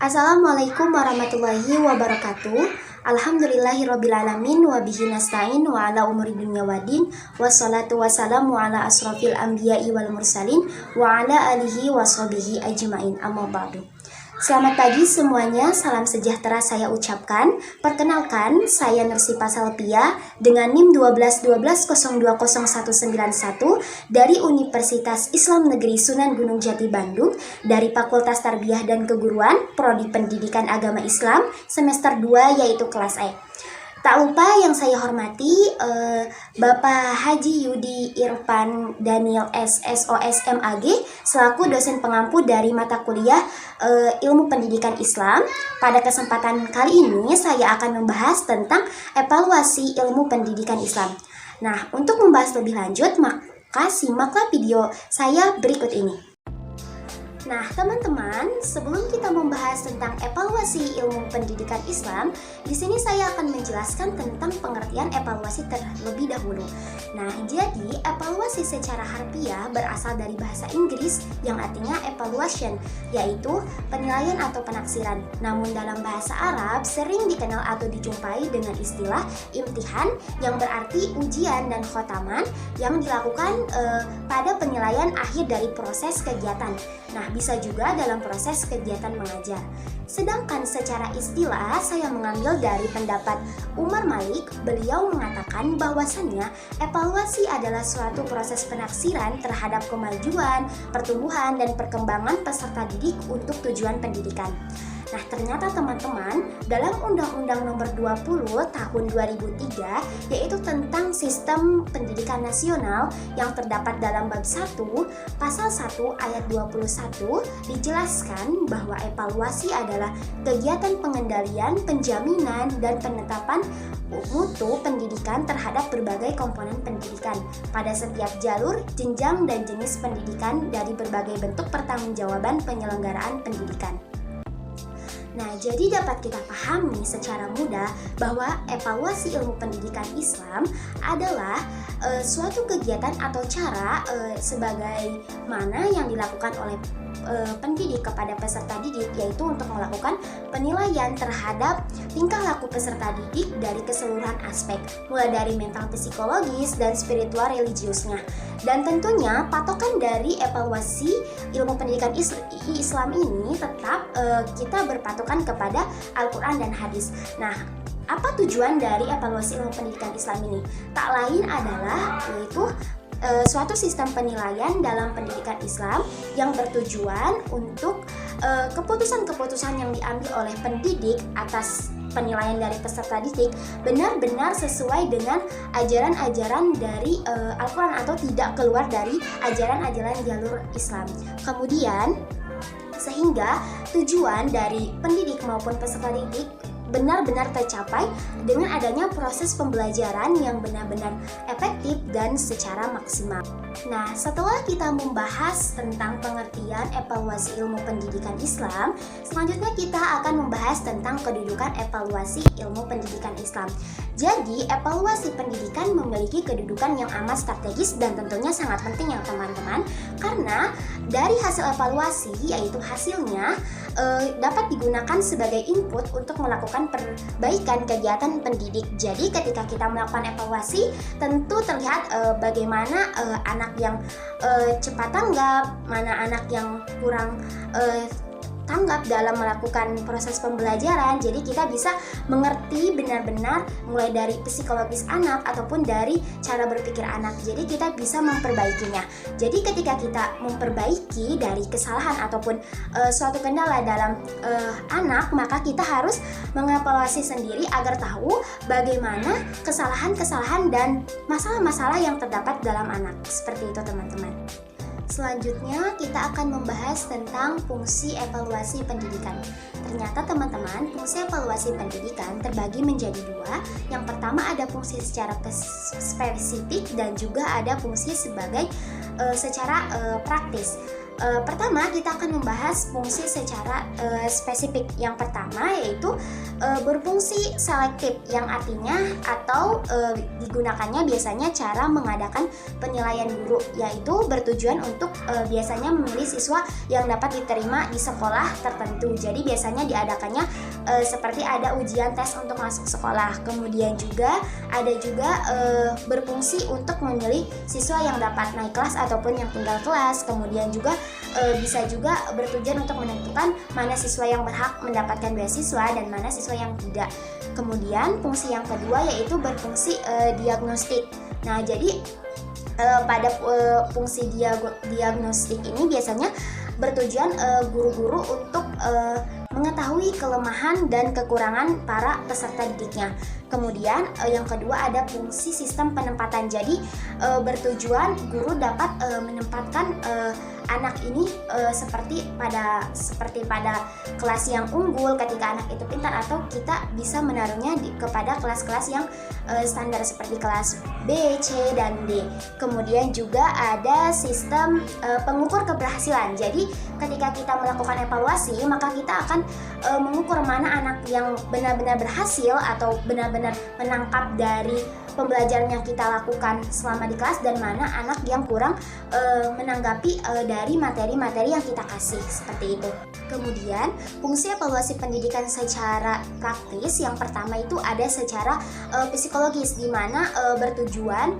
Assalamualaikum warahmatullahi wabarakatuh. Alhamdulillahirrabbilalamin wa bihi nasta'in wa ala umuri dunya waddin wassalatu wassalamu ala asrafil anbiya'i wal mursalin wa ala alihi wa sahbihi ajma'in, amma ba'du. Selamat pagi semuanya, salam sejahtera saya ucapkan. Perkenalkan, saya Nursipa Salpia dengan NIM 1212020191 dari Universitas Islam Negeri Sunan Gunung Jati Bandung, dari Fakultas Tarbiyah dan Keguruan, Prodi Pendidikan Agama Islam, semester 2 yaitu kelas E. Tak lupa yang saya hormati Bapak Haji Yudi Irfan Daniel SSOS MAG selaku dosen pengampu dari mata kuliah Ilmu Pendidikan Islam. Pada kesempatan kali ini saya akan membahas tentang evaluasi ilmu pendidikan Islam. Nah, untuk membahas lebih lanjut, maka simaklah video saya berikut ini. Nah, teman-teman, sebelum kita membahas tentang evaluasi ilmu pendidikan Islam, di sini saya akan menjelaskan tentang pengertian evaluasi terlebih dahulu. Nah, jadi evaluasi secara harfiah berasal dari bahasa Inggris yang artinya evaluation, yaitu penilaian atau penaksiran. Namun dalam bahasa Arab sering dikenal atau dijumpai dengan istilah imtihan yang berarti ujian dan khotaman yang dilakukan pada penilaian akhir dari proses kegiatan. Nah, bisa juga dalam proses kegiatan mengajar. Sedangkan secara istilah saya mengambil dari pendapat Umar Malik. Beliau mengatakan bahwasannya evaluasi adalah suatu proses penaksiran terhadap kemajuan, pertumbuhan, dan perkembangan peserta didik untuk tujuan pendidikan. Nah, ternyata teman-teman, dalam Undang-Undang Nomor 20 Tahun 2003 yaitu tentang Sistem Pendidikan Nasional yang terdapat dalam bab 1 pasal 1 ayat 21 dijelaskan bahwa evaluasi adalah kegiatan pengendalian, penjaminan, dan penetapan mutu pendidikan terhadap berbagai komponen pendidikan pada setiap jalur, jenjang, dan jenis pendidikan dari berbagai bentuk pertanggungjawaban penyelenggaraan pendidikan. Nah, jadi dapat kita pahami secara mudah bahwa evaluasi ilmu pendidikan Islam adalah suatu kegiatan atau cara sebagai mana yang dilakukan oleh pendidik kepada peserta didik, yaitu untuk melakukan penilaian terhadap tingkah laku peserta didik dari keseluruhan aspek, mulai dari mental, psikologis, dan spiritual religiusnya. Dan tentunya patokan dari evaluasi ilmu pendidikan Islam ini tetap kita berpatokan kepada Al-Quran dan hadis. Nah, apa tujuan dari evaluasi ilmu pendidikan Islam ini? Tak lain adalah yaitu suatu sistem penilaian dalam pendidikan Islam yang bertujuan untuk keputusan-keputusan yang diambil oleh pendidik atas penilaian dari peserta didik benar-benar sesuai dengan ajaran-ajaran dari Al-Quran atau tidak keluar dari ajaran-ajaran jalur Islam. Kemudian, sehingga tujuan dari pendidik maupun peserta didik benar-benar tercapai dengan adanya proses pembelajaran yang benar-benar efektif dan secara maksimal. Nah, setelah kita membahas tentang pengertian evaluasi ilmu pendidikan Islam, selanjutnya kita akan membahas tentang kedudukan evaluasi ilmu pendidikan Islam. Jadi, evaluasi pendidikan memiliki kedudukan yang amat strategis dan tentunya sangat penting ya teman-teman, karena dari hasil evaluasi, yaitu hasilnya dapat digunakan sebagai input untuk melakukan perbaikan kegiatan pendidik. Jadi ketika kita melakukan evaluasi, tentu terlihat bagaimana anak yang cepat tanggap, mana anak yang kurang tanggap dalam melakukan proses pembelajaran. Jadi kita bisa mengerti benar-benar mulai dari psikologis anak ataupun dari cara berpikir anak. Jadi kita bisa memperbaikinya. Jadi ketika kita memperbaiki dari kesalahan ataupun suatu kendala dalam anak, maka kita harus mengevaluasi sendiri agar tahu bagaimana kesalahan-kesalahan dan masalah-masalah yang terdapat dalam anak. Seperti itu teman-teman. Selanjutnya kita akan membahas tentang fungsi evaluasi pendidikan. Ternyata teman-teman, fungsi evaluasi pendidikan terbagi menjadi dua. Yang pertama ada fungsi secara spesifik dan juga ada fungsi sebagai secara praktis. Pertama kita akan membahas fungsi secara spesifik. Yang pertama yaitu berfungsi selektif, yang artinya atau digunakannya biasanya cara mengadakan penilaian guru, yaitu bertujuan untuk biasanya memilih siswa yang dapat diterima di sekolah tertentu. Jadi biasanya diadakannya seperti ada ujian tes untuk masuk sekolah. Kemudian juga ada juga berfungsi untuk memilih siswa yang dapat naik kelas ataupun yang tinggal kelas. Kemudian juga bisa juga bertujuan untuk menentukan mana siswa yang berhak mendapatkan beasiswa dan mana siswa yang tidak. Kemudian fungsi yang kedua yaitu berfungsi diagnostik. Nah, jadi pada fungsi diagnostik ini biasanya bertujuan guru-guru untuk mengetahui kelemahan dan kekurangan para peserta didiknya. Kemudian yang kedua ada fungsi sistem penempatan. Jadi bertujuan guru dapat menempatkan anak ini seperti pada kelas yang unggul ketika anak itu pintar, atau kita bisa menaruhnya kepada kelas-kelas yang standar seperti kelas B, C, dan D. Kemudian juga ada sistem pengukur keberhasilan. Jadi ketika kita melakukan evaluasi, maka kita akan mengukur mana anak yang benar-benar berhasil atau benar-benar menangkap dari pembelajaran yang kita lakukan selama di kelas, dan mana anak yang kurang menanggapi dari materi-materi yang kita kasih, seperti itu. Kemudian fungsi evaluasi pendidikan secara praktis yang pertama itu ada secara psikologis, di mana bertujuan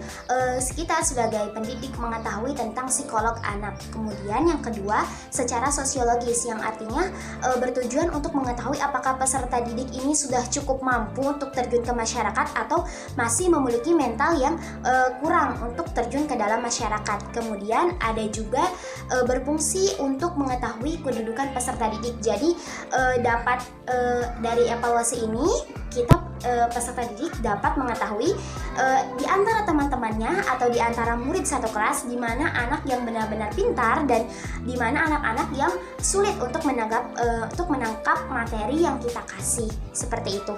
kita sebagai pendidik mengetahui tentang psikolog anak. Kemudian yang kedua secara sosiologis, yang artinya bertujuan untuk mengetahui apakah peserta didik ini sudah cukup mampu untuk terjun ke masyarakat atau masih memiliki mental yang kurang untuk terjun ke dalam masyarakat. Kemudian ada juga berfungsi untuk mengetahui kedudukan peserta didik. Jadi dari evaluasi ini kita peserta didik dapat mengetahui di antara teman-temannya atau di antara murid satu kelas di mana anak yang benar-benar pintar dan di mana anak-anak yang sulit untuk menangkap materi yang kita kasih, seperti itu.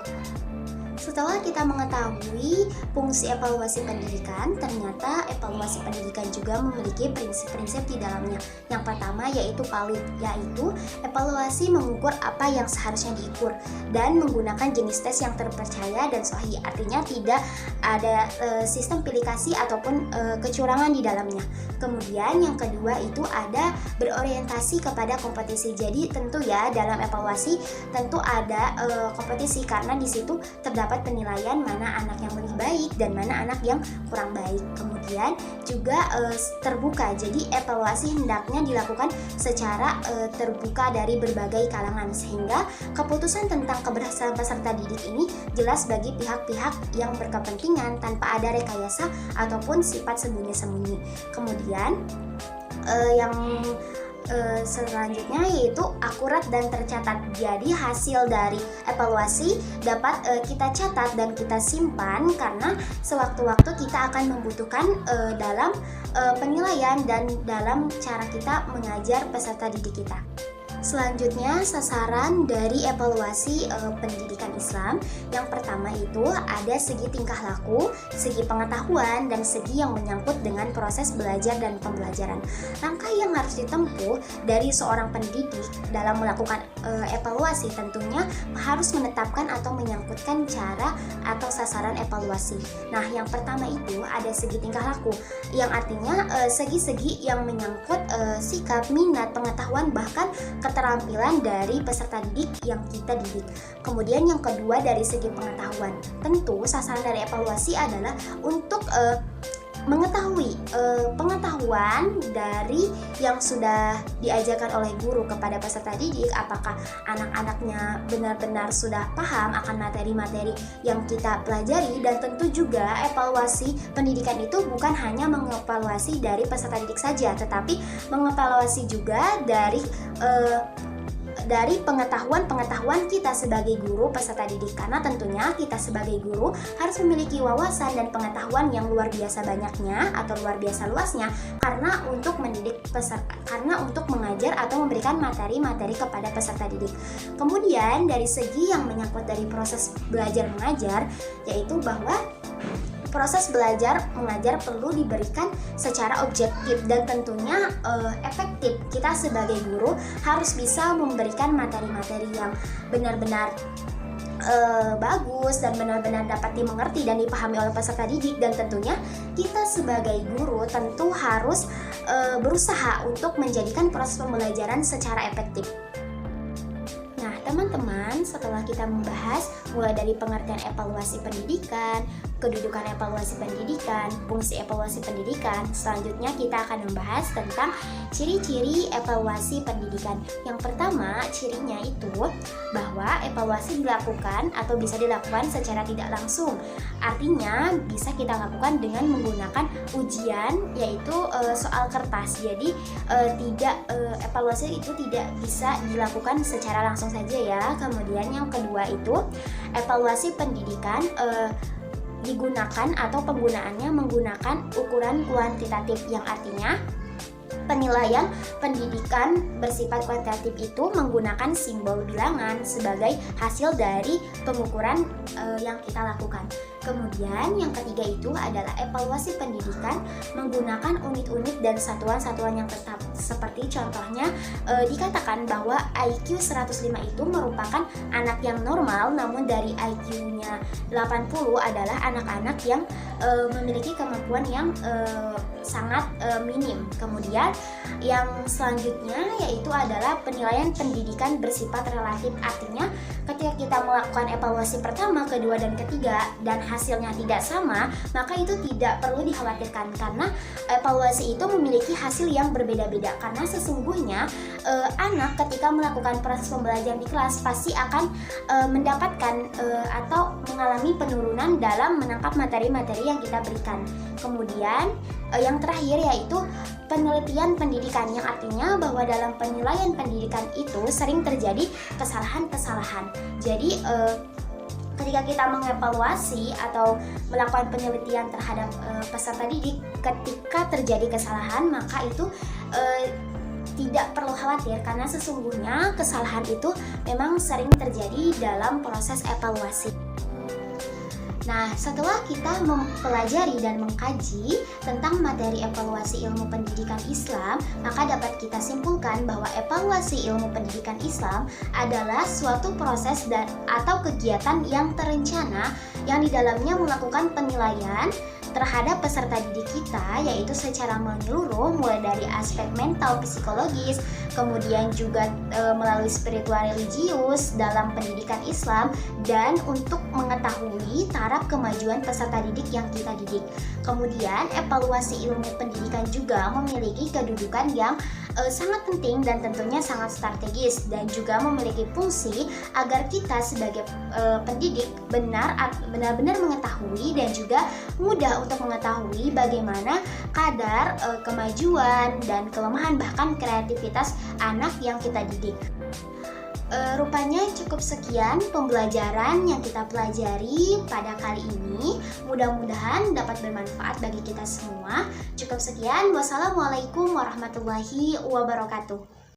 Setelah kita mengetahui fungsi evaluasi pendidikan, ternyata evaluasi pendidikan juga memiliki prinsip-prinsip di dalamnya. Yang pertama yaitu PALID, yaitu evaluasi mengukur apa yang seharusnya diukur dan menggunakan jenis tes yang terpercaya dan sahih. Artinya tidak ada sistem pilih kasih ataupun kecurangan di dalamnya. Kemudian yang kedua itu ada berorientasi kepada kompetisi. Jadi tentu ya dalam evaluasi tentu ada kompetisi, karena di situ terdapat penilaian mana anak yang lebih baik dan mana anak yang kurang baik. Kemudian juga terbuka, jadi evaluasi hendaknya dilakukan secara terbuka dari berbagai kalangan, sehingga keputusan tentang keberhasilan peserta didik ini jelas bagi pihak-pihak yang berkepentingan tanpa ada rekayasa ataupun sifat sembunyi-sembunyi. Kemudian yang selanjutnya yaitu akurat dan tercatat. Jadi hasil dari evaluasi dapat kita catat dan kita simpan, karena sewaktu-waktu kita akan membutuhkan dalam penilaian dan dalam cara kita mengajar peserta didik kita. Selanjutnya sasaran dari evaluasi pendidikan Islam. Yang pertama itu ada segi tingkah laku, segi pengetahuan, dan segi yang menyangkut dengan proses belajar dan pembelajaran. Langkah yang harus ditempuh dari seorang pendidik dalam melakukan evaluasi tentunya harus menetapkan atau menyangkutkan cara atau sasaran evaluasi. Nah, yang pertama itu ada segi tingkah laku, yang artinya segi-segi yang menyangkut sikap, minat, pengetahuan, bahkan keterampilan dari peserta didik yang kita didik. Kemudian yang kedua dari segi pengetahuan, tentu sasaran dari evaluasi adalah untuk mengetahui pengetahuan dari yang sudah diajarkan oleh guru kepada peserta didik, apakah anak-anaknya benar-benar sudah paham akan materi-materi yang kita pelajari. Dan tentu juga evaluasi pendidikan itu bukan hanya mengevaluasi dari peserta didik saja, tetapi mengevaluasi juga dari pengetahuan kita sebagai guru peserta didik, karena tentunya kita sebagai guru harus memiliki wawasan dan pengetahuan yang luar biasa banyaknya atau luar biasa luasnya, karena untuk mendidik peserta, karena untuk mengajar atau memberikan materi-materi kepada peserta didik. Kemudian dari segi yang menyangkut dari proses belajar mengajar, yaitu bahwa proses belajar mengajar perlu diberikan secara objektif dan tentunya efektif. Kita sebagai guru harus bisa memberikan materi-materi yang benar-benar bagus dan benar-benar dapat dimengerti dan dipahami oleh peserta didik. Dan tentunya kita sebagai guru tentu harus berusaha untuk menjadikan proses pembelajaran secara efektif. Nah, teman-teman, setelah kita membahas mulai dari pengertian evaluasi pendidikan, kedudukan evaluasi pendidikan, fungsi evaluasi pendidikan, selanjutnya kita akan membahas tentang ciri-ciri evaluasi pendidikan. Yang pertama, cirinya itu bahwa evaluasi dilakukan atau bisa dilakukan secara tidak langsung. Artinya, bisa kita lakukan dengan menggunakan ujian, yaitu soal kertas. Jadi, evaluasi itu tidak bisa dilakukan secara langsung saja ya. Kemudian yang kedua itu evaluasi pendidikan digunakan atau penggunaannya menggunakan ukuran kuantitatif, yang artinya penilaian pendidikan bersifat kuantitatif itu menggunakan simbol bilangan sebagai hasil dari pengukuran yang kita lakukan. Kemudian yang ketiga itu adalah evaluasi pendidikan menggunakan unit-unit dan satuan-satuan yang tetap. Seperti contohnya dikatakan bahwa IQ 105 itu merupakan anak yang normal, namun dari IQ-nya 80 adalah anak-anak yang memiliki kemampuan yang sangat minim. Kemudian yang selanjutnya yaitu adalah penilaian pendidikan bersifat relatif. Artinya ketika kita melakukan evaluasi pertama, kedua, dan ketiga dan hasilnya tidak sama, maka itu tidak perlu dikhawatirkan karena evaluasi itu memiliki hasil yang berbeda-beda. Karena sesungguhnya anak ketika melakukan proses pembelajaran di kelas pasti akan mendapatkan atau mengalami penurunan dalam menangkap materi-materi yang kita berikan. Kemudian yang terakhir yaitu penelitian pendidikan, yang artinya bahwa dalam penilaian pendidikan itu sering terjadi kesalahan-kesalahan. Jadi ketika kita mengevaluasi atau melakukan penelitian terhadap peserta didik, ketika terjadi kesalahan maka itu tidak perlu khawatir karena sesungguhnya kesalahan itu memang sering terjadi dalam proses evaluasi. Nah, setelah kita mempelajari dan mengkaji tentang materi evaluasi ilmu pendidikan Islam, maka dapat kita simpulkan bahwa evaluasi ilmu pendidikan Islam adalah suatu proses atau kegiatan yang terencana yang di dalamnya melakukan penilaian terhadap peserta didik kita, yaitu secara menyeluruh mulai dari aspek mental, psikologis, kemudian juga melalui spiritual religius dalam pendidikan Islam, dan untuk mengetahui taraf kemajuan peserta didik yang kita didik. Kemudian evaluasi ilmu pendidikan juga memiliki kedudukan yang sangat penting dan tentunya sangat strategis, dan juga memiliki fungsi agar kita sebagai pendidik benar-benar mengetahui dan juga mudah untuk mengetahui bagaimana kadar kemajuan dan kelemahan bahkan kreativitas anak yang kita didik. Rupanya cukup sekian pembelajaran yang kita pelajari pada kali ini. Mudah-mudahan dapat bermanfaat bagi kita semua. Cukup sekian. Wassalamualaikum warahmatullahi wabarakatuh.